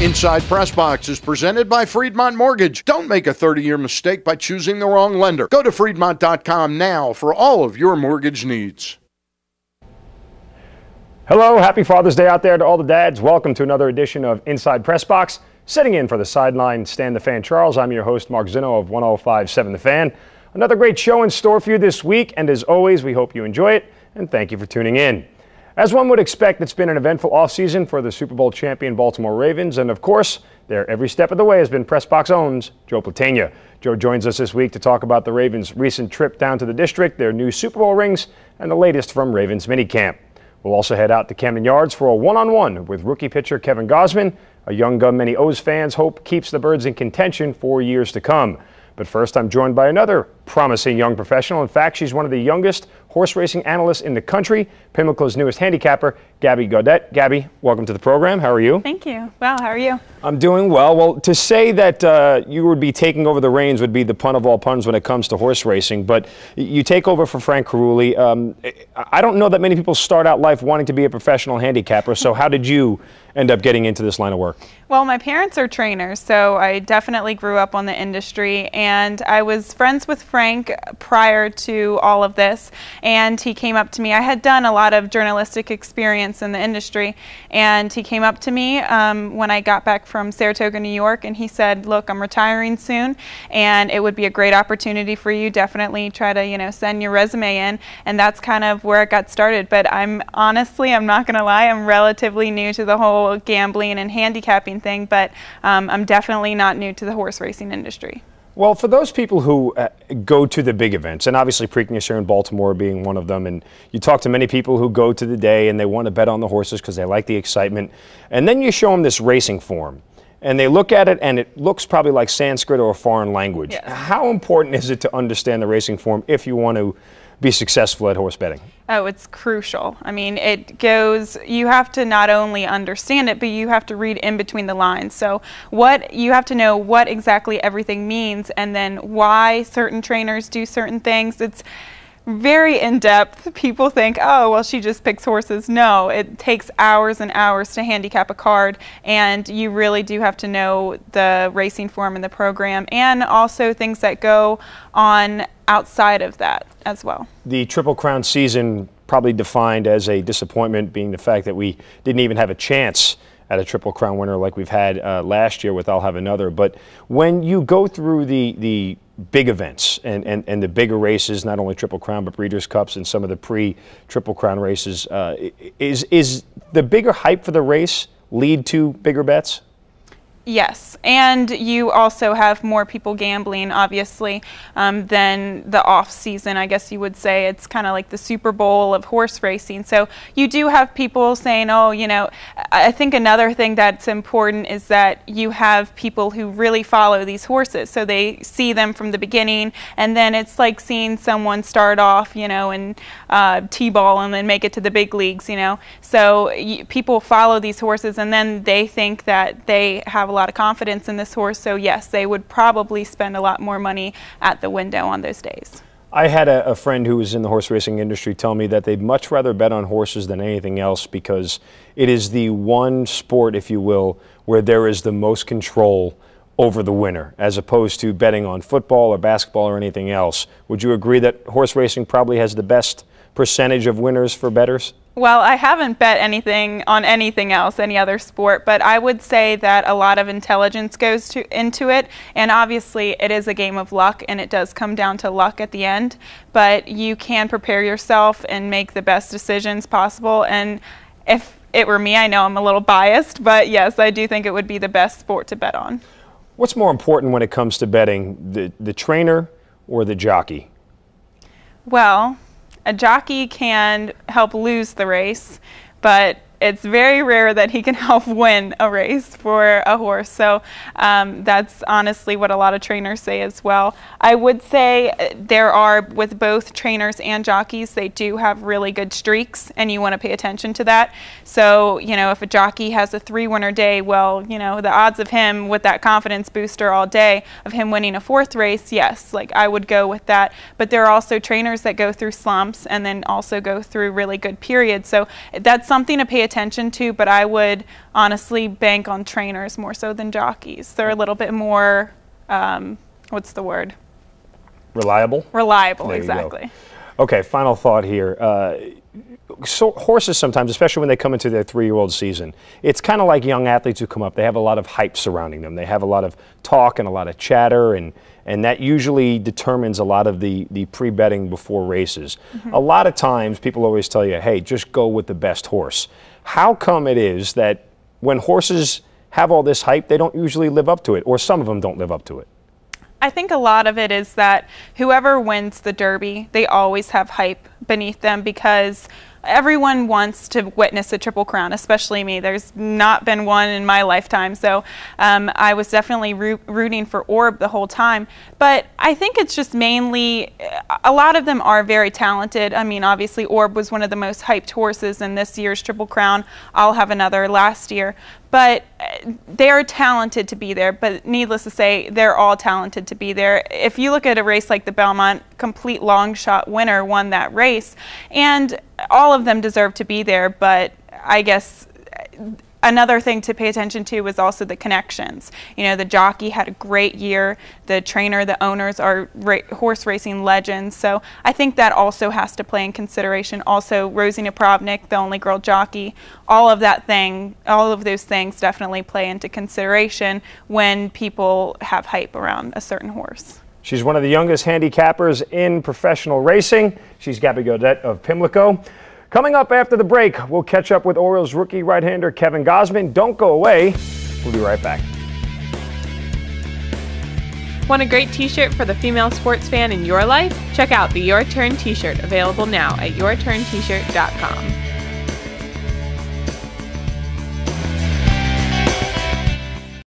Inside PressBox is presented by Friedmont Mortgage. Don't make a 30-year mistake by choosing the wrong lender. Go to Friedmont.com now for all of your mortgage needs. Hello, happy Father's Day out there to all the dads. Welcome to another edition of Inside PressBox. Sitting in for the sideline Stan the Fan Charles, I'm your host Mark Zinno of 105.7 The Fan. Another great show in store for you this week, and as always, we hope you enjoy it, and thank you for tuning in. As one would expect, it's been an eventful offseason for the Super Bowl champion Baltimore Ravens, and of course, there every step of the way has been PressBox owns Joe Platania. Joe joins us this week to talk about the Ravens' recent trip down to the district, their new Super Bowl rings, and the latest from Ravens minicamp. We'll also head out to Camden Yards for a one-on-one with rookie pitcher Kevin Gausman, a young gun many O's fans hope keeps the Birds in contention for years to come. But first, I'm joined by another promising young professional. In fact, she's one of the youngest horse racing analysts in the country, Pimlico's newest handicapper, Gabby Gaudet. Gabby, welcome to the program. How are you? Thank you. Well, how are you? I'm doing well. Well, to say that you would be taking over the reins would be the pun of all puns when it comes to horse racing, but you take over for Frank Carulli. I don't know that many people start out life wanting to be a professional handicapper, so how did you end up getting into this line of work? Well, my parents are trainers, so I definitely grew up on the industry, and I was friends with Frank prior to all of this, and he came up to me. I had done a lot of journalistic experience in the industry, and he came up to me when I got back from Saratoga, New York, and he said, look, I'm retiring soon, and it would be a great opportunity for you. Definitely try to, send your resume in, and that's kind of where it got started. But I'm not going to lie, I'm relatively new to the whole gambling and handicapping thing, but I'm definitely not new to the horse racing industry. Well, for those people who go to the big events, and obviously Preakness here in Baltimore being one of them, and you talk to many people who go to the day and they want to bet on the horses because they like the excitement, and then you show them this racing form, and they look at it and it looks probably like Sanskrit or a foreign language. Yes. How important is it to understand the racing form if you want to be successful at horse betting? Oh, it's crucial. I mean, you have to not only understand it, but you have to read in between the lines. So you have to know what exactly everything means, and then why certain trainers do certain things. It's very in-depth. People think, oh, well, she just picks horses. No, it takes hours and hours to handicap a card, and you really do have to know the racing form and the program, and also things that go on outside of that as well. The Triple Crown season probably defined as a disappointment, being the fact that we didn't even have a chance at a Triple Crown winner like we've had last year with I'll Have Another. But when you go through the big events and the bigger races, not only Triple Crown but Breeders' Cups and some of the pre-Triple Crown races, is the bigger hype for the race lead to bigger bets? Yes, and you also have more people gambling, obviously, than the off-season, I guess you would say. It's kind of like the Super Bowl of horse racing. So you do have people saying, oh, I think another thing that's important is that you have people who really follow these horses. So they see them from the beginning, and then it's like seeing someone start off, in T-ball and then make it to the big leagues, So people follow these horses, and then they think that they have a lot of confidence in this horse, so yes, they would probably spend a lot more money at the window on those days. I had a friend who was in the horse racing industry tell me that they'd much rather bet on horses than anything else because it is the one sport, if you will, where there is the most control over the winner, as opposed to betting on football or basketball or anything else. Would you agree that horse racing probably has the best percentage of winners for bettors? Well, I haven't bet anything on anything else, any other sport, but I would say that a lot of intelligence goes into it, and obviously it is a game of luck, and it does come down to luck at the end, but you can prepare yourself and make the best decisions possible, and if it were me, I know I'm a little biased, but yes, I do think it would be the best sport to bet on. What's more important when it comes to betting, the trainer or the jockey? Well, a jockey can help lose the race, but it's very rare that he can help win a race for a horse. So that's honestly what a lot of trainers say as well. I would say there are, with both trainers and jockeys, they do have really good streaks, and you want to pay attention to that. So, if a jockey has a 3-winner day, well, the odds of him with that confidence booster all day of him winning a 4th race, yes, I would go with that. But there are also trainers that go through slumps and then also go through really good periods. So that's something to pay attention attention to, but I would honestly bank on trainers more so than jockeys. They're a little bit more, what's the word? Reliable? Reliable, exactly. Okay, final thought here. So horses sometimes, especially when they come into their 3-year-old season, it's kind of like young athletes who come up. They have a lot of hype surrounding them. They have a lot of talk and a lot of chatter, and that usually determines a lot of the pre-betting before races. A lot of times people always tell you, hey, just go with the best horse. How come it is that when horses have all this hype, they don't usually live up to it, or some of them don't live up to it? I think a lot of it is that whoever wins the Derby, they always have hype beneath them because everyone wants to witness a Triple Crown, especially me. There's not been one in my lifetime, so I was definitely rooting for Orb the whole time. But I think it's just mainly, a lot of them are very talented. I mean, obviously Orb was one of the most hyped horses in this year's Triple Crown. I'll have another last year. But they are talented to be there, but needless to say, they're all talented to be there. If you look at a race like the Belmont, complete long shot winner won that race, and all of them deserve to be there, but I guess another thing to pay attention to was also the connections. You know, the jockey had a great year. The trainer, the owners are horse racing legends. So I think that also has to play in consideration. Also, Rosie Napravnik, the only girl jockey, all of those things definitely play into consideration when people have hype around a certain horse. She's one of the youngest handicappers in professional racing. She's Gabby Gaudet of Pimlico. Coming up after the break, we'll catch up with Orioles rookie right-hander Kevin Gausman. Don't go away. We'll be right back. Want a great t-shirt for the female sports fan in your life? Check out the Your Turn t-shirt, available now at yourturntshirt.com.